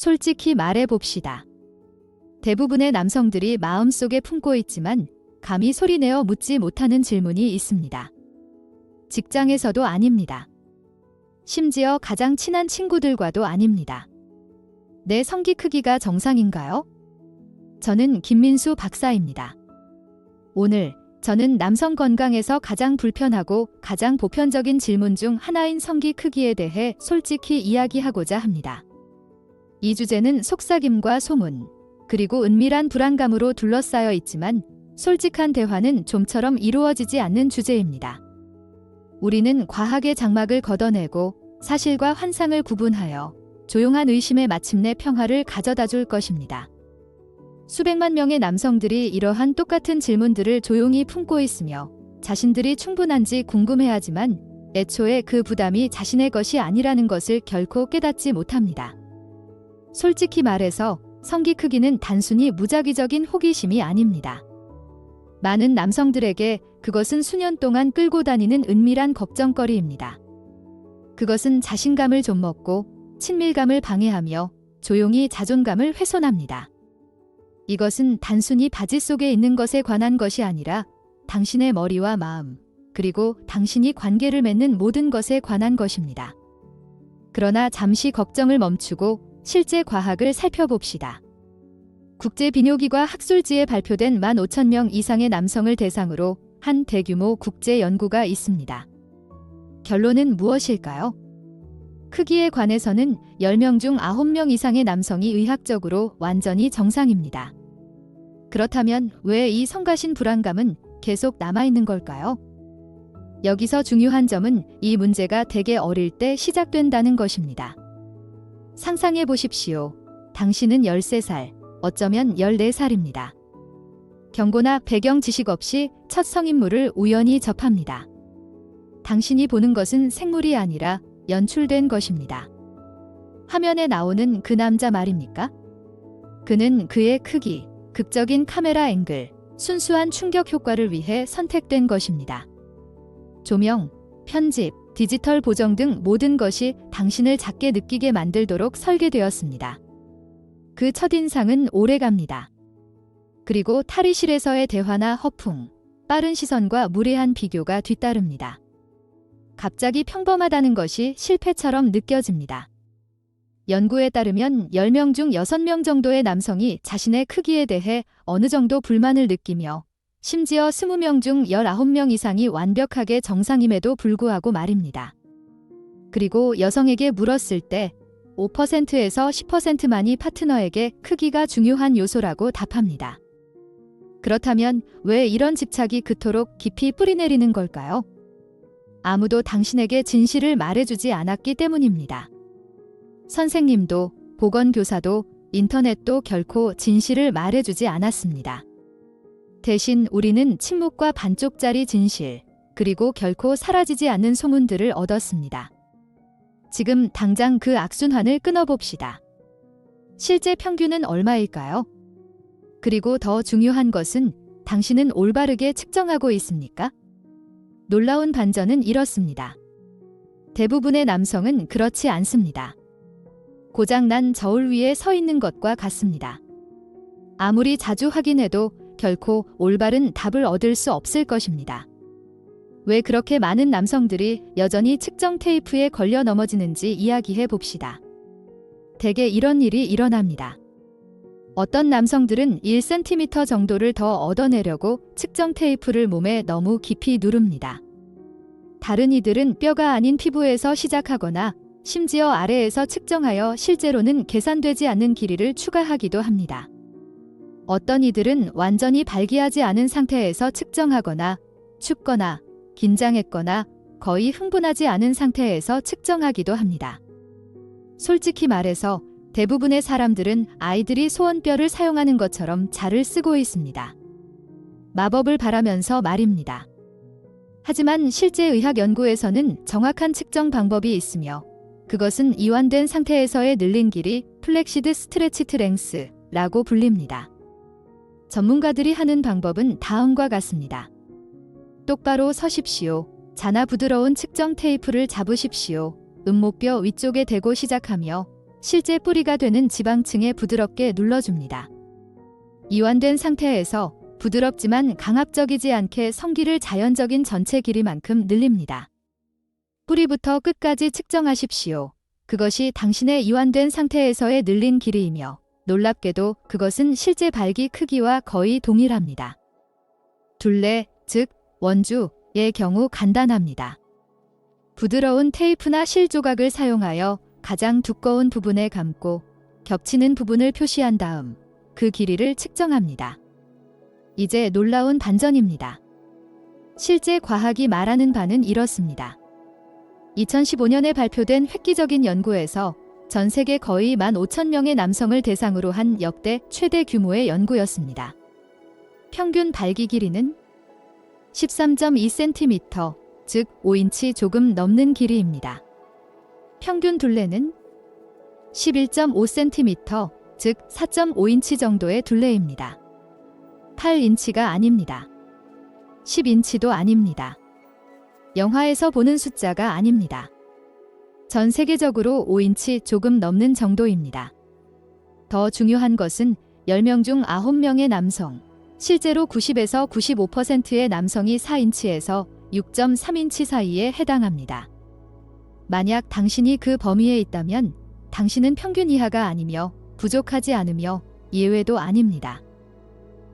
솔직히 말해 봅시다. 대부분의 남성들이 마음속에 품고 있지만 감히 소리내어 묻지 못하는 질문이 있습니다. 직장에서도 아닙니다. 심지어 가장 친한 친구들과도 아닙니다. 내 성기 크기가 정상인가요? 저는 김민수 박사입니다. 오늘 저는 남성 건강에서 가장 불편하고 가장 보편적인 질문 중 하나인 성기 크기에 대해 솔직히 이야기하고자 합니다. 이 주제는 속삭임과 소문, 그리고 은밀한 불안감으로 둘러싸여 있지만 솔직한 대화는 좀처럼 이루어지지 않는 주제입니다. 우리는 과학의 장막을 걷어내고 사실과 환상을 구분하여 조용한 의심에 마침내 평화를 가져다 줄 것입니다. 수백만 명의 남성들이 이러한 똑같은 질문들을 조용히 품고 있으며 자신들이 충분한지 궁금해하지만 애초에 그 부담이 자신의 것이 아니라는 것을 결코 깨닫지 못합니다. 솔직히 말해서 성기 크기는 단순히 무작위적인 호기심이 아닙니다. 많은 남성들에게 그것은 수년 동안 끌고 다니는 은밀한 걱정거리입니다. 그것은 자신감을 좀먹고 친밀감을 방해하며 조용히 자존감을 훼손합니다. 이것은 단순히 바지 속에 있는 것에 관한 것이 아니라 당신의 머리와 마음, 그리고 당신이 관계를 맺는 모든 것에 관한 것입니다. 그러나 잠시 걱정을 멈추고 실제 과학을 살펴봅시다. 국제비뇨기과 학술지에 발표된 15,000명 이상의 남성을 대상으로 한 대규모 국제 연구가 있습니다. 결론은 무엇일까요? 크기에 관해서는 10명 중 9명 이상의 남성이 의학적으로 완전히 정상입니다. 그렇다면 왜 이 성가신 불안감은 계속 남아있는 걸까요? 여기서 중요한 점은 이 문제가 대개 어릴 때 시작된다는 것입니다. 상상해 보십시오. 당신은 13살, 어쩌면 14살입니다. 경고나 배경 지식 없이 첫 성인물을 우연히 접합니다. 당신이 보는 것은 생물이 아니라 연출된 것입니다. 화면에 나오는 그 남자 말입니까? 그는 그의 크기, 극적인 카메라 앵글, 순수한 충격 효과를 위해 선택된 것입니다. 조명, 편집, 디지털 보정 등 모든 것이 당신을 작게 느끼게 만들도록 설계되었습니다. 그 첫인상은 오래갑니다. 그리고 탈의실에서의 대화나 허풍, 빠른 시선과 무례한 비교가 뒤따릅니다. 갑자기 평범하다는 것이 실패처럼 느껴집니다. 연구에 따르면 10명 중 6명 정도의 남성이 자신의 크기에 대해 어느 정도 불만을 느끼며 심지어 20명 중 19명 이상이 완벽하게 정상임에도 불구하고 말입니다. 그리고 여성에게 물었을 때 5%에서 10%만이 파트너에게 크기가 중요한 요소라고 답합니다. 그렇다면 왜 이런 집착이 그토록 깊이 뿌리내리는 걸까요? 아무도 당신에게 진실을 말해주지 않았기 때문입니다. 선생님도, 보건교사도, 인터넷도 결코 진실을 말해주지 않았습니다. 대신 우리는 침묵과 반쪽짜리 진실, 그리고 결코 사라지지 않는 소문들을 얻었습니다. 지금 당장 그 악순환을 끊어봅시다. 실제 평균은 얼마일까요? 그리고 더 중요한 것은 당신은 올바르게 측정하고 있습니까? 놀라운 반전은 이렇습니다. 대부분의 남성은 그렇지 않습니다. 고장난 저울 위에 서 있는 것과 같습니다. 아무리 자주 확인해도 결코 올바른 답을 얻을 수 없을 것입니다. 왜 그렇게 많은 남성들이 여전히 측정 테이프에 걸려 넘어지는지 이야기해 봅시다. 대개 이런 일이 일어납니다. 어떤 남성들은 1cm 정도를 더 얻어내려고 측정 테이프를 몸에 너무 깊이 누릅니다. 다른 이들은 뼈가 아닌 피부에서 시작하거나 심지어 아래에서 측정하여 실제로는 계산되지 않는 길이를 추가하기도 합니다. 어떤 이들은 완전히 발기하지 않은 상태에서 측정하거나 춥거나 긴장했거나 거의 흥분하지 않은 상태에서 측정하기도 합니다. 솔직히 말해서 대부분의 사람들은 아이들이 소원뼈를 사용하는 것처럼 잘을 쓰고 있습니다. 마법을 바라면서 말입니다. 하지만 실제 의학 연구에서는 정확한 측정 방법이 있으며 그것은 이완된 상태에서의 늘린 길이 플렉시드 스트레치 트랭스라고 불립니다. 전문가들이 하는 방법은 다음과 같습니다. 똑바로 서십시오. 자나 부드러운 측정 테이프를 잡으십시오. 음목뼈 위쪽에 대고 시작하며 실제 뿌리가 되는 지방층에 부드럽게 눌러줍니다. 이완된 상태에서 부드럽지만 강압적이지 않게 성기를 자연적인 전체 길이만큼 늘립니다. 뿌리부터 끝까지 측정하십시오. 그것이 당신의 이완된 상태에서의 늘린 길이이며 놀랍게도 그것은 실제 발기 크기와 거의 동일합니다. 둘레, 즉 원주의 경우 간단합니다. 부드러운 테이프나 실 조각을 사용하여 가장 두꺼운 부분에 감고 겹치는 부분을 표시한 다음 그 길이를 측정합니다. 이제 놀라운 반전입니다. 실제 과학이 말하는 바는 이렇습니다. 2015년에 발표된 획기적인 연구에서 전 세계 거의 15,000명의 남성을 대상으로 한 역대 최대 규모의 연구였습니다. 평균 발기 길이는 13.2cm, 즉 5인치 조금 넘는 길이입니다. 평균 둘레는 11.5cm, 즉 4.5인치 정도의 둘레입니다. 8인치가 아닙니다. 10인치도 아닙니다. 영화에서 보는 숫자가 아닙니다. 전 세계적으로 5인치 조금 넘는 정도입니다. 더 중요한 것은 10명 중 9명의 남성, 실제로 90에서 95%의 남성이 4인치에서 6.3인치 사이에 해당합니다. 만약 당신이 그 범위에 있다면 당신은 평균 이하가 아니며 부족하지 않으며 예외도 아닙니다.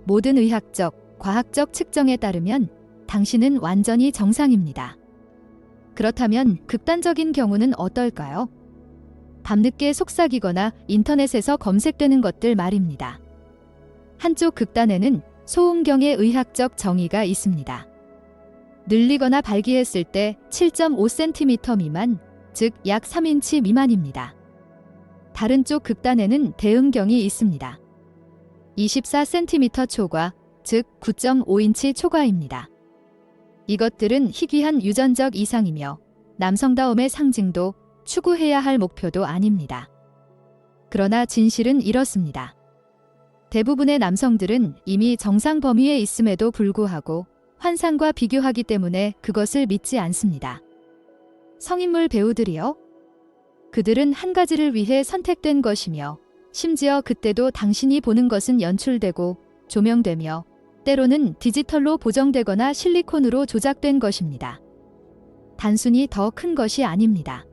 모든 의학적, 과학적 측정에 따르면 당신은 완전히 정상입니다. 그렇다면 극단적인 경우는 어떨까요? 밤늦게 속삭이거나 인터넷에서 검색되는 것들 말입니다. 한쪽 극단에는 소음경의 의학적 정의가 있습니다. 늘리거나 발기했을 때 7.5cm 미만, 즉 약 3인치 미만입니다. 다른 쪽 극단에는 대음경이 있습니다. 24cm 초과, 즉 9.5인치 초과입니다. 이것들은 희귀한 유전적 이상이며 남성다움의 상징도 추구해야 할 목표도 아닙니다. 그러나 진실은 이렇습니다. 대부분의 남성들은 이미 정상 범위에 있음에도 불구하고 환상과 비교하기 때문에 그것을 믿지 않습니다. 성인물 배우들이요? 그들은 한 가지를 위해 선택된 것이며 심지어 그때도 당신이 보는 것은 연출되고 조명되며 때로는 디지털로 보정되거나 실리콘으로 조작된 것입니다. 단순히 더 큰 것이 아닙니다.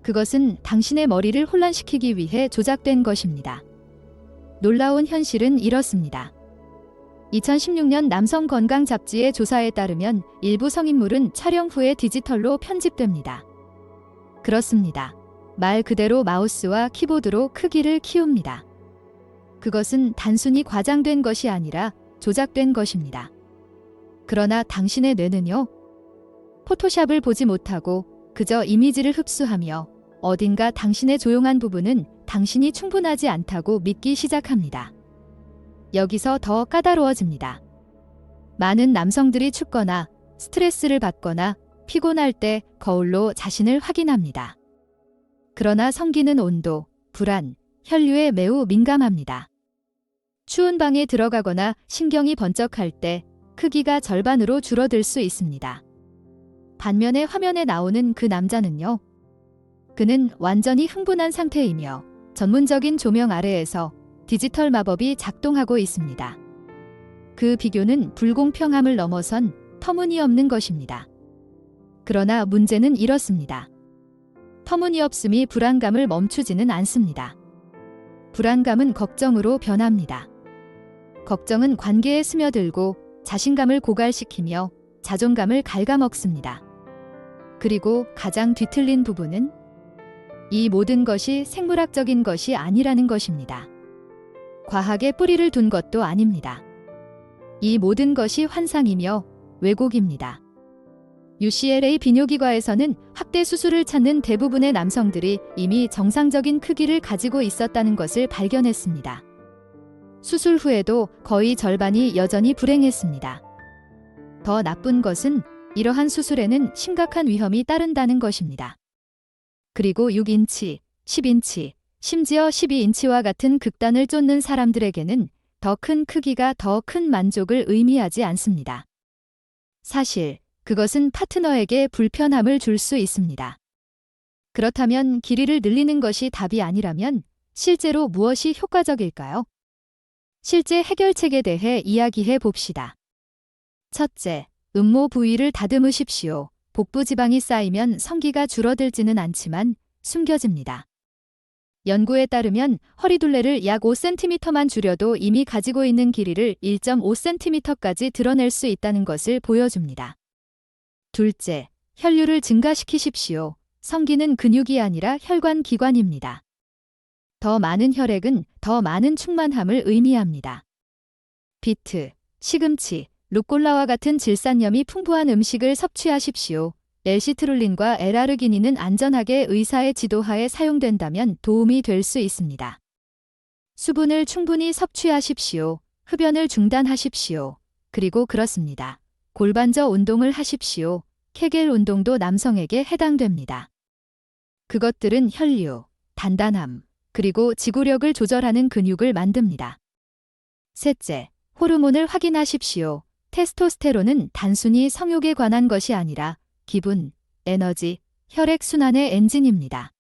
그것은 당신의 머리를 혼란시키기 위해 조작된 것입니다. 놀라운 현실은 이렇습니다. 2016년 남성 건강 잡지의 조사에 따르면 일부 성인물은 촬영 후에 디지털로 편집됩니다. 그렇습니다. 말 그대로 마우스와 키보드로 크기를 키웁니다. 그것은 단순히 과장된 것이 아니라 조작된 것입니다. 그러나 당신의 뇌는요? 포토샵을 보지 못하고 그저 이미지를 흡수하며 어딘가 당신의 조용한 부분은 당신이 충분하지 않다고 믿기 시작합니다. 여기서 더 까다로워집니다. 많은 남성들이 춥거나 스트레스를 받거나 피곤할 때 거울로 자신을 확인합니다. 그러나 성기는 온도, 불안, 혈류에 매우 민감합니다. 추운 방에 들어가거나 신경이 번쩍할 때 크기가 절반으로 줄어들 수 있습니다. 반면에 화면에 나오는 그 남자는요. 그는 완전히 흥분한 상태이며 전문적인 조명 아래에서 디지털 마법이 작동하고 있습니다. 그 비교는 불공평함을 넘어선 터무니없는 것입니다. 그러나 문제는 이렇습니다. 터무니없음이 불안감을 멈추지는 않습니다. 불안감은 걱정으로 변합니다. 걱정은 관계에 스며들고 자신감을 고갈시키며 자존감을 갉아먹습니다. 그리고 가장 뒤틀린 부분은 이 모든 것이 생물학적인 것이 아니라는 것입니다. 과학에 뿌리를 둔 것도 아닙니다. 이 모든 것이 환상이며 왜곡입니다. UCLA 비뇨기과에서는 확대 수술을 찾는 대부분의 남성들이 이미 정상적인 크기를 가지고 있었다는 것을 발견했습니다. 수술 후에도 거의 절반이 여전히 불행했습니다. 더 나쁜 것은 이러한 수술에는 심각한 위험이 따른다는 것입니다. 그리고 6인치, 10인치, 심지어 12인치와 같은 극단을 쫓는 사람들에게는 더 큰 크기가 더 큰 만족을 의미하지 않습니다. 사실 그것은 파트너에게 불편함을 줄 수 있습니다. 그렇다면 길이를 늘리는 것이 답이 아니라면 실제로 무엇이 효과적일까요? 실제 해결책에 대해 이야기해 봅시다. 첫째, 음모 부위를 다듬으십시오. 복부 지방이 쌓이면 성기가 줄어들지는 않지만 숨겨집니다. 연구에 따르면 허리둘레를 약 5cm만 줄여도 이미 가지고 있는 길이를 1.5cm까지 드러낼 수 있다는 것을 보여줍니다. 둘째, 혈류를 증가시키십시오. 성기는 근육이 아니라 혈관 기관입니다. 더 많은 혈액은 더 많은 충만함을 의미합니다. 비트, 시금치, 루꼴라와 같은 질산염이 풍부한 음식을 섭취하십시오. L시트룰린과 L아르기닌은 안전하게 의사의 지도하에 사용된다면 도움이 될 수 있습니다. 수분을 충분히 섭취하십시오. 흡연을 중단하십시오. 그리고 그렇습니다. 골반저 운동을 하십시오. 케겔 운동도 남성에게 해당됩니다. 그것들은 혈류, 단단함, 그리고 지구력을 조절하는 근육을 만듭니다. 셋째, 호르몬을 확인하십시오. 테스토스테론은 단순히 성욕에 관한 것이 아니라 기분, 에너지, 혈액순환의 엔진입니다.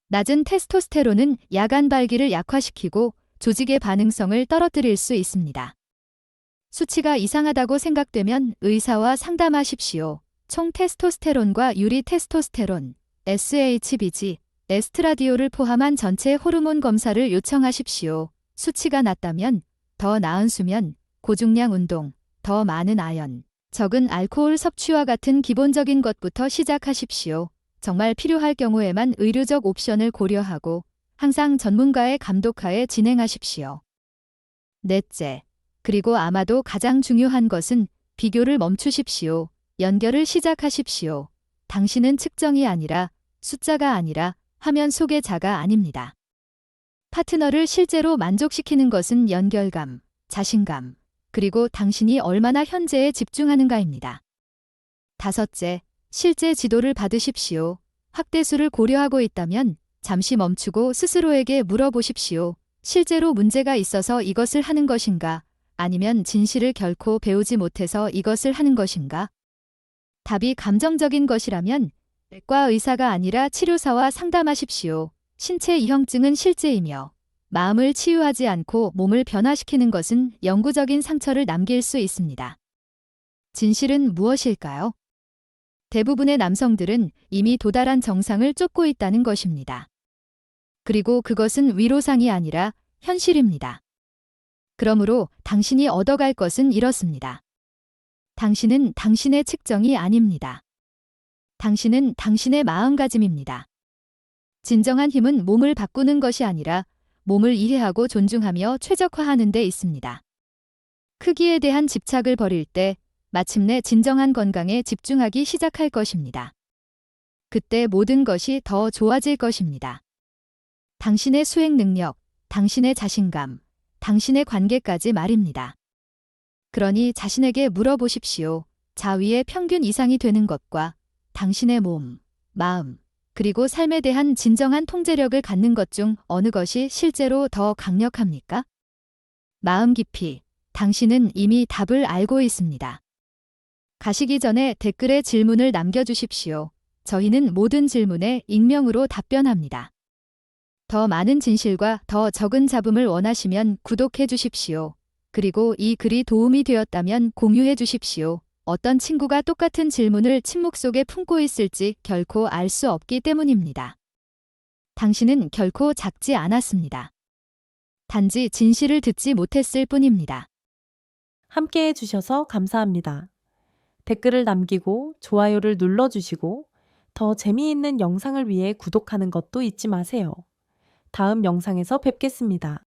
낮은 테스토스테론은 야간 발기를 약화시키고 조직의 반응성을 떨어뜨릴 수 있습니다. 수치가 이상하다고 생각되면 의사와 상담하십시오. 총 테스토스테론과 유리 테스토스테론, SHBG, 에스트라디올을 포함한 전체 호르몬 검사를 요청하십시오. 수치가 낮다면 더 나은 수면, 고중량 운동, 더 많은 아연, 적은 알코올 섭취와 같은 기본적인 것부터 시작하십시오. 정말 필요할 경우에만 의료적 옵션을 고려하고 항상 전문가의 감독하에 진행하십시오. 넷째, 그리고 아마도 가장 중요한 것은 비교를 멈추십시오. 연결을 시작하십시오. 당신은 측정이 아니라 숫자가 아니라 화면 속의 자가 아닙니다. 파트너를 실제로 만족시키는 것은 연결감, 자신감, 그리고 당신이 얼마나 현재에 집중하는가입니다. 다섯째, 실제 지도를 받으십시오. 확대수를 고려하고 있다면 잠시 멈추고 스스로에게 물어보십시오. 실제로 문제가 있어서 이것을 하는 것인가? 아니면 진실을 결코 배우지 못해서 이것을 하는 것인가? 답이 감정적인 것이라면 내과 의사가 아니라 치료사와 상담하십시오. 신체 이형증은 실제이며 마음을 치유하지 않고 몸을 변화시키는 것은 영구적인 상처를 남길 수 있습니다. 진실은 무엇일까요? 대부분의 남성들은 이미 도달한 정상을 쫓고 있다는 것입니다. 그리고 그것은 위로상이 아니라 현실입니다. 그러므로 당신이 얻어갈 것은 이렇습니다. 당신은 당신의 측정이 아닙니다. 당신은 당신의 마음가짐입니다. 진정한 힘은 몸을 바꾸는 것이 아니라 몸을 이해하고 존중하며 최적화하는 데 있습니다. 크기에 대한 집착을 버릴 때 마침내 진정한 건강에 집중하기 시작할 것입니다. 그때 모든 것이 더 좋아질 것입니다. 당신의 수행 능력, 당신의 자신감, 당신의 관계까지 말입니다. 그러니 자신에게 물어보십시오. 자위의 평균 이상이 되는 것과 당신의 몸, 마음, 그리고 삶에 대한 진정한 통제력을 갖는 것 중 어느 것이 실제로 더 강력합니까? 마음 깊이, 당신은 이미 답을 알고 있습니다. 가시기 전에 댓글에 질문을 남겨주십시오. 저희는 모든 질문에 익명으로 답변합니다. 더 많은 진실과 더 적은 잡음을 원하시면 구독해 주십시오. 그리고 이 글이 도움이 되었다면 공유해 주십시오. 어떤 친구가 똑같은 질문을 침묵 속에 품고 있을지 결코 알 수 없기 때문입니다. 당신은 결코 작지 않았습니다. 단지 진실을 듣지 못했을 뿐입니다. 함께 해주셔서 감사합니다. 댓글을 남기고 좋아요를 눌러주시고 더 재미있는 영상을 위해 구독하는 것도 잊지 마세요. 다음 영상에서 뵙겠습니다.